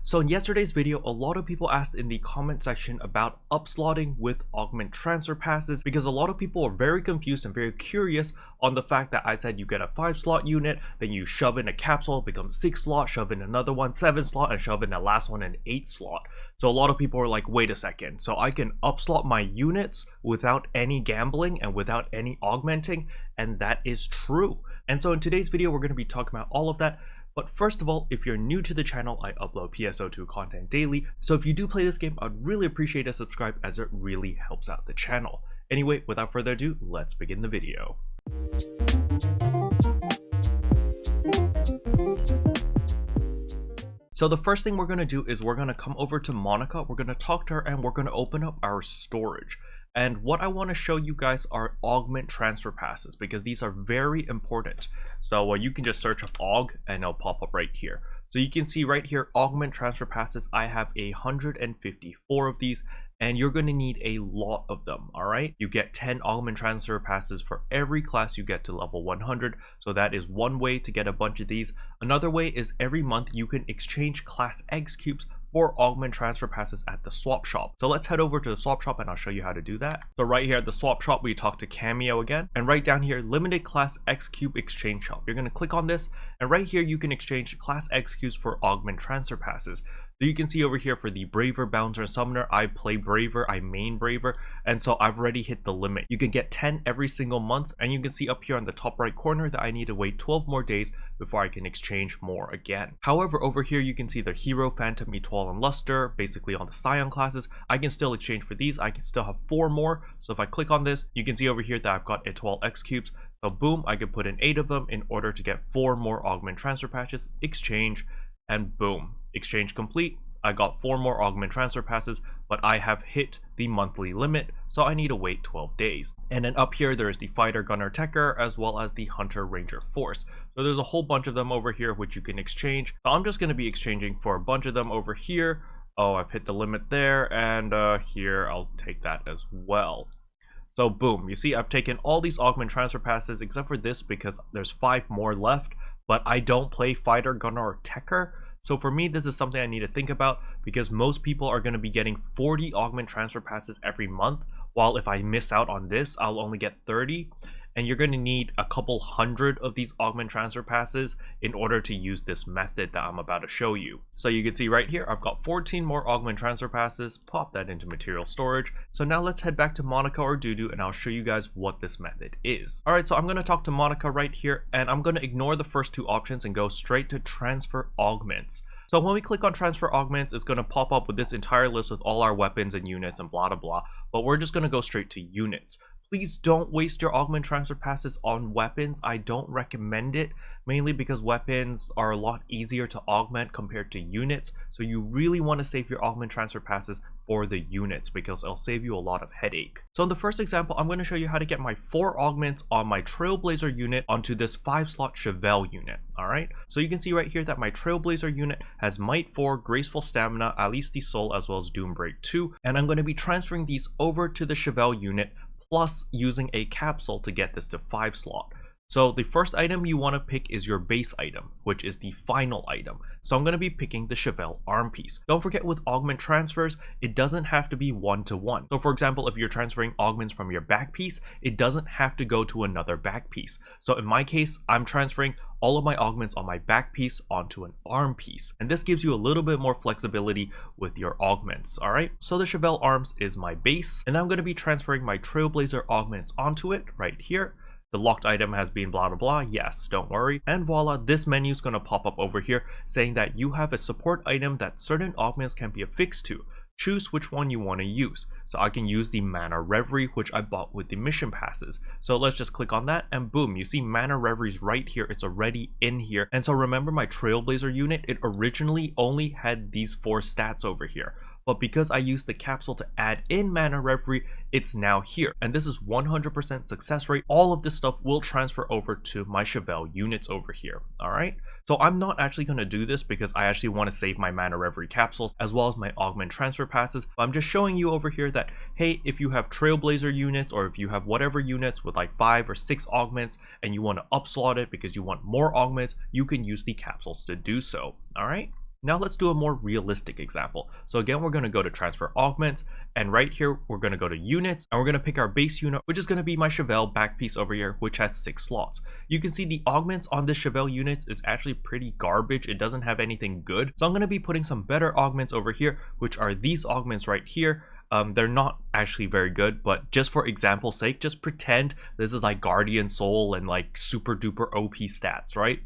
So in yesterday's video, a lot of people asked in the comment section about upslotting with Augment Transfer Passes because a lot of people are very confused and very curious on the fact that I said you get a 5-slot unit, then you shove in a capsule, becomes 6 slot, shove in another one, 7 slot, and shove in the last one an 8 slot. So a lot of people are like, wait a second, so I can upslot my units without any gambling and without any augmenting, and that is true. And so in today's video, we're going to be talking about all of that. But first of all, if you're new to the channel, I upload PSO2 content daily, so if you do play this game, I'd really appreciate a subscribe as it really helps out the channel. Anyway, without further ado, let's begin the video. So the first thing we're going to do is we're going to come over to Monica, we're going to talk to her, and we're going to open up our storage. And what I want to show you guys are Augment Transfer Passes because these are very important. So you can just search up Aug and it'll pop up right here. So you can see right here, Augment Transfer Passes. I have 154 of these, and you're going to need a lot of them. All right, you get 10 Augment Transfer Passes for every class you get to level 100. So that is one way to get a bunch of these. Another way is every month you can exchange Class X cubes for Augment Transfer Passes at the swap shop. So let's head over to the swap shop and I'll show you how to do that. So right here at the swap shop, we talk to Cameo again, and right down here, limited Class X cube exchange shop. You're going to click on this, and right here you can exchange Class X cubes for Augment Transfer Passes. So you can see over here for the Braver, Bouncer, and Summoner, I play Braver, I main Braver, and so I've already hit the limit. You can get 10 every single month, and you can see up here on the top right corner that I need to wait 12 more days before I can exchange more again. However, over here you can see the Hero, Phantom, Etoile, and Luster, basically on the Scion classes. I can still exchange for these. I can still have 4 more. So if I click on this, you can see over here that I've got Etoile X cubes. So boom, I can put in 8 of them in order to get 4 more Augment Transfer Passes, exchange, and boom, exchange complete. I got 4 more Augment Transfer Passes, but I have hit the monthly limit, so I need to wait 12 days. And then up here, there's the Fighter, Gunner, Techer, as well as the Hunter, Ranger, Force. So there's a whole bunch of them over here which you can exchange. So I'm just going to be exchanging for a bunch of them over here. Oh, I've hit the limit there, and here, I'll take that as well. So boom, you see I've taken all these Augment Transfer Passes except for this because there's 5 more left, but I don't play Fighter, Gunner, or Techer. So for me, this is something I need to think about because most people are going to be getting 40 Augment Transfer Passes every month, while if I miss out on this, I'll only get 30. And you're going to need a couple hundred of these Augment Transfer Passes in order to use this method that I'm about to show you. So you can see right here, I've got 14 more Augment Transfer Passes, pop that into material storage. So now let's head back to Monica or Dudu and I'll show you guys what this method is. Alright, so I'm going to talk to Monica right here and I'm going to ignore the first 2 options and go straight to Transfer Augments. So when we click on Transfer Augments, it's going to pop up with this entire list with all our weapons and units and blah blah blah, but we're just going to go straight to units. Please don't waste your Augment Transfer Passes on weapons. I don't recommend it, mainly because weapons are a lot easier to augment compared to units. So you really want to save your Augment Transfer Passes for the units because it'll save you a lot of headache. So in the first example, I'm going to show you how to get my 4 augments on my Trailblazer unit onto this 5-slot Chevelle unit. Alright, so you can see right here that my Trailblazer unit has Might 4, Graceful Stamina, Alice the Soul, as well as Doombreak 2. And I'm going to be transferring these over to the Chevelle unit, plus using a capsule to get this to 5-slot. So the first item you want to pick is your base item, which is the final item. So I'm going to be picking the Chevelle arm piece. Don't forget with augment transfers, it doesn't have to be 1-to-1. So for example, if you're transferring augments from your back piece, it doesn't have to go to another back piece. So in my case, I'm transferring all of my augments on my back piece onto an arm piece. And this gives you a little bit more flexibility with your augments, all right? So the Chevelle arms is my base, and I'm going to be transferring my Trailblazer augments onto it right here. The locked item has been blah blah blah, yes, don't worry. And voila, this menu is going to pop up over here saying that you have a support item that certain augments can be affixed to. Choose which one you want to use. So I can use the Mana Reverie, which I bought with the mission passes. So let's just click on that and boom, you see Mana Reverie's right here. It's already in here. And so remember my Trailblazer unit, it originally only had these 4 stats over here. But because I used the capsule to add in Mana Reverie, it's now here. And this is 100% success rate. All of this stuff will transfer over to my Chevelle units over here, all right? So I'm not actually going to do this because I actually want to save my Mana Reverie capsules as well as my Augment Transfer Passes. But I'm just showing you over here that, hey, if you have Trailblazer units or if you have whatever units with like 5 or 6 augments and you want to upslot it because you want more augments, you can use the capsules to do so, all right? Now let's do a more realistic example. So again, we're going to go to transfer augments, and right here, we're going to go to units, and we're going to pick our base unit, which is going to be my Chevelle back piece over here, which has 6 slots. You can see the augments on this Chevelle units is actually pretty garbage. It doesn't have anything good. So I'm going to be putting some better augments over here, which are these augments right here. They're not actually very good, but just for example's sake, just pretend this is like Guardian Soul and like super duper OP stats, right?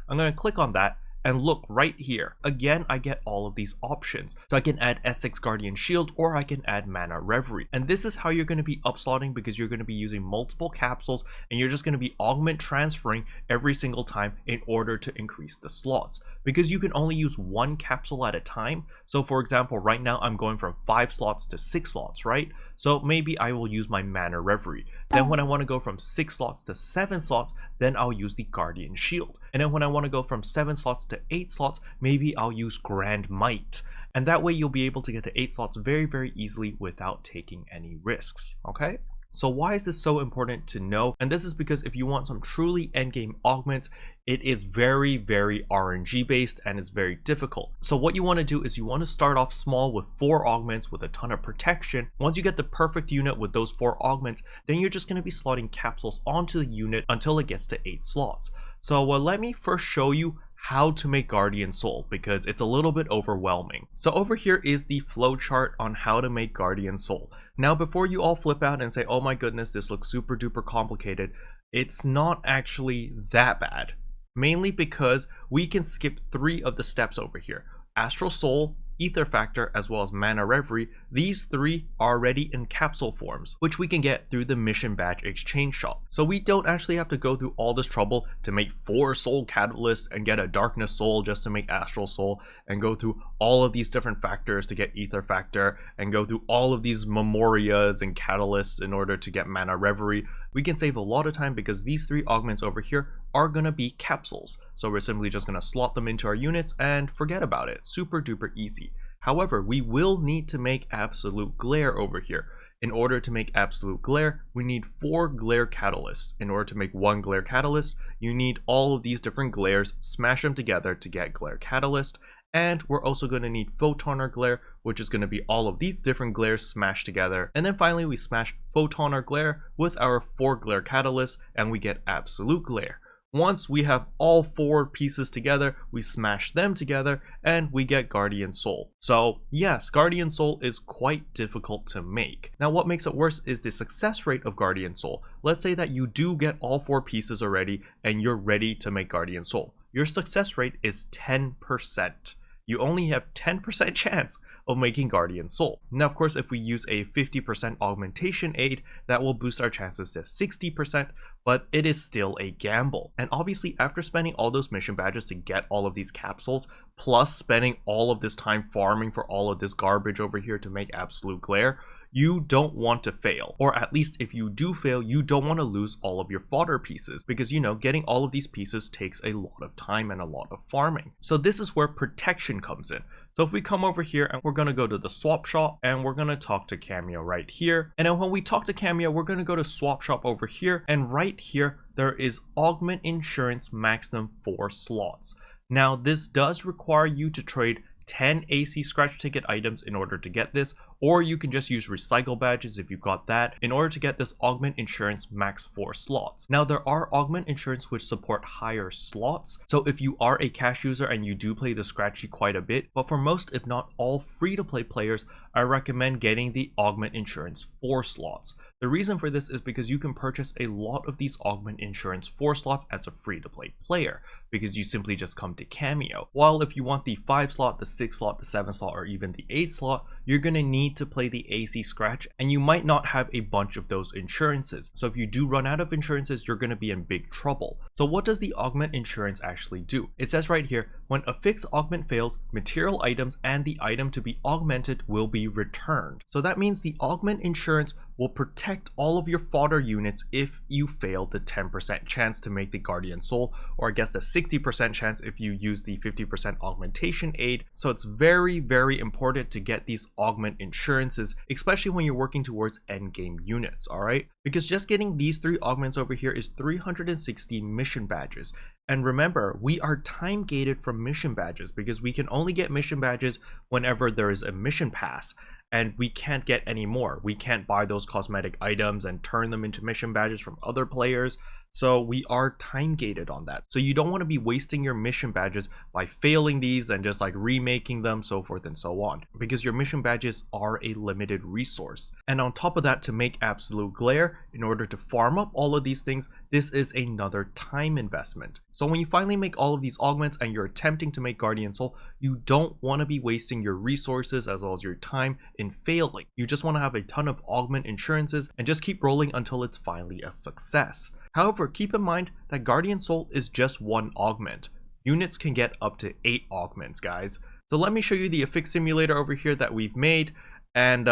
I'm going to click on that. And look right here, again, I get all of these options. So I can add S6 Guardian Shield, or I can add Mana Reverie. And this is how you're going to be upslotting, because you're going to be using multiple capsules and you're just going to be augment transferring every single time in order to increase the slots. Because you can only use one capsule at a time. So for example, right now I'm going from 5 slots to 6 slots, right? So maybe I will use my Mana Reverie. Then when I want to go from 6 slots to 7 slots, then I'll use the Guardian Shield. And then when I want to go from 7 slots to 8 slots, maybe I'll use Grand Might. And that way you'll be able to get to 8 slots very, very easily without taking any risks, okay? So why is this so important to know? And this is because if you want some truly endgame augments, it is very, very RNG based and it's very difficult. So what you want to do is you want to start off small with 4 augments with a ton of protection. Once you get the perfect unit with those 4 augments, then you're just going to be slotting capsules onto the unit until it gets to 8 slots. So let me first show you how to make Guardian Soul, because it's a little bit overwhelming. So over here is the flowchart on how to make Guardian Soul. Now before you all flip out and say, oh my goodness, this looks super duper complicated, it's not actually that bad. Mainly because we can skip 3 of the steps over here. Astral Soul, Ether Factor, as well as Mana Reverie. These 3 are already in capsule forms, which we can get through the Mission Badge Exchange Shop. So we don't actually have to go through all this trouble to make 4 Soul Catalysts and get a Darkness Soul just to make Astral Soul, and go through all of these different factors to get Ether Factor, and go through all of these Memorias and Catalysts in order to get Mana Reverie. We can save a lot of time because these 3 augments over here are going to be capsules. So we're simply just going to slot them into our units and forget about it. Super duper easy. However, we will need to make Absolute Glare over here. In order to make Absolute Glare, we need 4 Glare Catalysts. In order to make 1 Glare Catalyst, you need all of these different glares, smash them together to get Glare Catalyst. And we're also going to need Photon or Glare, which is going to be all of these different glares smashed together. And then finally we smash Photon or Glare with our 4 Glare Catalysts and we get Absolute Glare. Once we have all 4 pieces together, we smash them together and we get Guardian Soul. So yes, Guardian Soul is quite difficult to make. Now what makes it worse is the success rate of Guardian Soul. Let's say that you do get all 4 pieces already and you're ready to make Guardian Soul. Your success rate is 10%. You only have 10% chance of making Guardian Soul. Now of course, if we use a 50% augmentation aid, that will boost our chances to 60%, but it is still a gamble. And obviously after spending all those mission badges to get all of these capsules, plus spending all of this time farming for all of this garbage over here to make Absolute Glare, you don't want to fail. Or at least if you do fail, you don't want to lose all of your fodder pieces, because you know, getting all of these pieces takes a lot of time and a lot of farming. So this is where protection comes in. So if we come over here and we're going to go to the swap shop and we're going to talk to Cameo right here. And then when we talk to Cameo, we're going to go to swap shop over here, and right here there is Augment Insurance maximum 4 slots. Now this does require you to trade 10 AC scratch ticket items in order to get this, or you can just use recycle badges if you've got that in order to get this Augment Insurance max 4 slots. Now there are Augment Insurance which support higher slots, so if you are a cash user and you do play the scratchy quite a bit, but for most if not all free-to-play players, I recommend getting the Augment Insurance 4 slots. The reason for this is because you can purchase a lot of these Augment Insurance 4 slots as a free-to-play player, because you simply just come to Cameo. While if you want the 5 slot, the 6 slot, the 7 slot, or even the 8 slot, you're going to need to play the AC scratch, and you might not have a bunch of those insurances. So if you do run out of insurances, you're going to be in big trouble. So what does the Augment Insurance actually do? It says right here, when a fixed augment fails, material items and the item to be augmented will be returned. So that means the Augment Insurance will protect all of your fodder units if you fail the 10% chance to make the Guardian Soul, or I guess the 60% chance if you use the 50% augmentation aid. So it's very, very important to get these Augment Insurances, especially when you're working towards endgame units, alright? Because just getting these 3 augments over here is 360 mission badges. And remember, we are time gated from mission badges because we can only get mission badges whenever there is a mission pass, and we can't get any more. We can't buy those cosmetic items and turn them into mission badges from other players. So we are time gated on that. So you don't want to be wasting your mission badges by failing these and just like remaking them, so forth and so on, because your mission badges are a limited resource. And on top of that, to make absolute glare, in order to farm up all of these things, this is another time investment. So when you finally make all of these augments and you're attempting to make Guardian Soul, you don't want to be wasting your resources as well as your time in failing. You just want to have a ton of augment insurances and just keep rolling until it's finally a success. However, keep in mind that Guardian Soul is just one augment. Units can get up to 8 augments, guys. So let me show you the affix simulator over here that we've made. And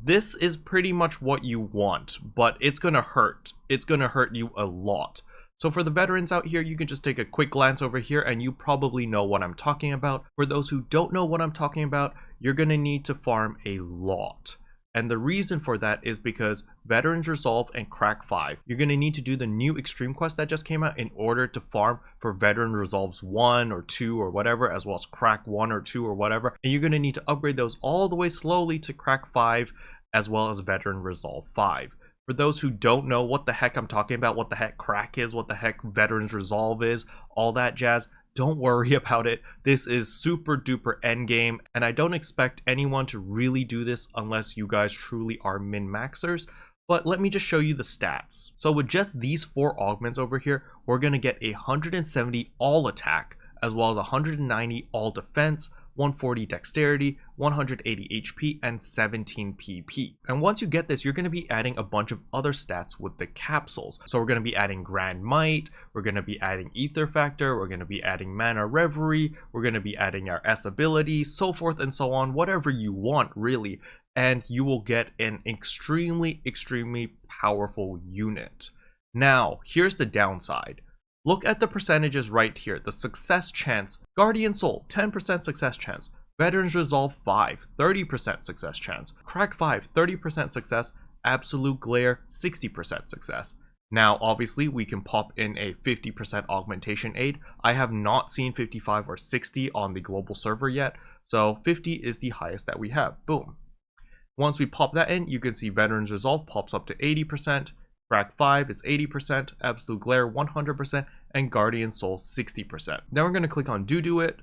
this is pretty much what you want, but it's gonna hurt. It's gonna hurt you a lot. So for the veterans out here, you can just take a quick glance over here and you probably know what I'm talking about. For those who don't know what I'm talking about, you're gonna need to farm a lot. And the reason for that is because Veterans Resolve and Crack 5, you're going to need to do the new Extreme Quest that just came out in order to farm for Veteran Resolves 1 or 2 or whatever, as well as Crack 1 or 2 or whatever. And you're going to need to upgrade those all the way slowly to Crack 5 as well as Veteran Resolve 5. For those who don't know what the heck I'm talking about, what the heck Crack is, what the heck Veterans Resolve is, all that jazz, don't worry about it. This is super duper endgame, and I don't expect anyone to really do this unless you guys truly are min-maxers. But let me just show you the stats. So with just these 4 augments over here, we're going to get 170 all attack, as well as 190 all defense, 140 dexterity, 180 HP, and 17 PP. And once you get this, you're going to be adding a bunch of other stats with the capsules. So we're going to be adding Grand Might, we're going to be adding Ether Factor, we're going to be adding Mana Reverie, we're going to be adding our S ability, so forth and so on, whatever you want really. And you will get an extremely powerful unit. Now, here's the downside. Look at the percentages right here. The success chance. Guardian Soul, 10% success chance. Veterans Resolve 5, 30% success chance. Crack 5, 30% success. Absolute Glare, 60% success. Now, obviously, we can pop in a 50% augmentation aid. I have not seen 55 or 60 on the global server yet, so 50 is the highest that we have. Boom. Once we pop that in, you can see Veterans Resolve pops up to 80%. Crack 5 is 80%, Absolute Glare 100%, and Guardian Soul 60%. Now we're going to click on Do It,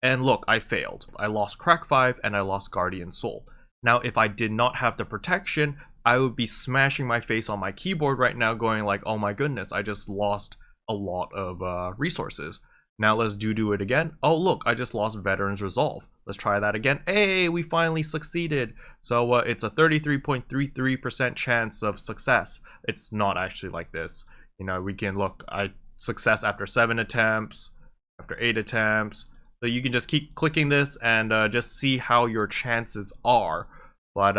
and look, I failed. I lost Crack 5 and I lost Guardian Soul. Now if I did not have the protection, I would be smashing my face on my keyboard right now going like, oh my goodness, I just lost a lot of resources. Now let's do it again. Oh look, I just lost Veterans Resolve. Let's try that again. Hey, we finally succeeded. So it's a 33.33% chance of success. It's not actually like this. You know, we can look, success after 7 attempts, after 8 attempts. So you can just keep clicking this and just see how your chances are. But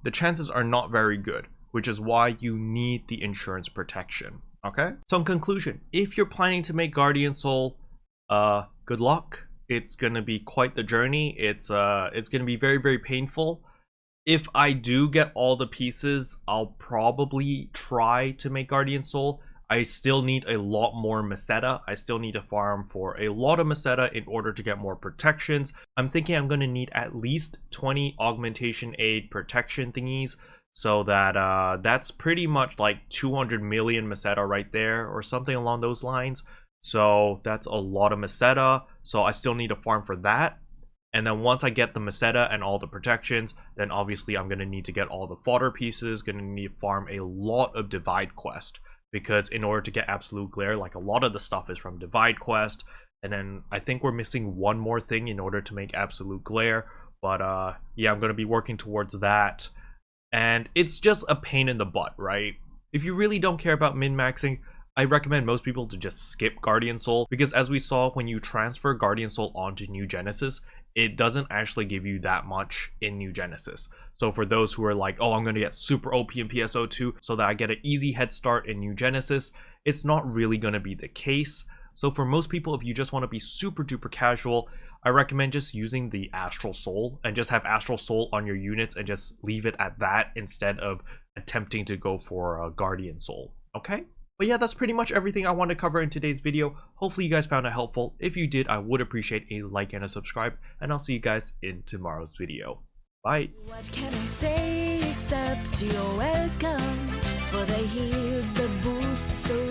the chances are not very good, which is why you need the insurance protection. Okay? So in conclusion, if you're planning to make Guardian Soul, good luck. It's gonna be quite the journey. It's gonna be very painful. If I do get all the pieces, I'll probably try to make Guardian Soul. I still need a lot more Meseta. I still need to farm for a lot of Meseta in order to get more protections. I'm thinking I'm gonna need at least 20 augmentation aid protection thingies, so that that's pretty much like 200 million Meseta right there, or something along those lines. So that's a lot of Meseta, so I still need to farm for that. And then once I get the Meseta and all the protections, then obviously I'm going to need to get all the fodder pieces, going to need to farm a lot of Divide Quest. Because in order to get Absolute Glare, like a lot of the stuff is from Divide Quest. And then I think we're missing one more thing in order to make Absolute Glare. But yeah, I'm going to be working towards that. And it's just a pain in the butt, right? If you really don't care about min-maxing, I recommend most people to just skip Guardian Soul, because as we saw, when you transfer Guardian Soul onto New Genesis, it doesn't actually give you that much in New Genesis. So for those who are like, oh, I'm going to get super OP in PSO2 so that I get an easy head start in New Genesis, it's not really going to be the case. So for most people, if you just want to be super duper casual, I recommend just using the Astral Soul and just have Astral Soul on your units and just leave it at that instead of attempting to go for a Guardian Soul. Okay? But yeah, that's pretty much everything I want to cover in today's video. Hopefully you guys found it helpful. If you did, I would appreciate a like and a subscribe, and I'll see you guys in tomorrow's video. Bye. What can I say except you're welcome for the heals, the boosts, the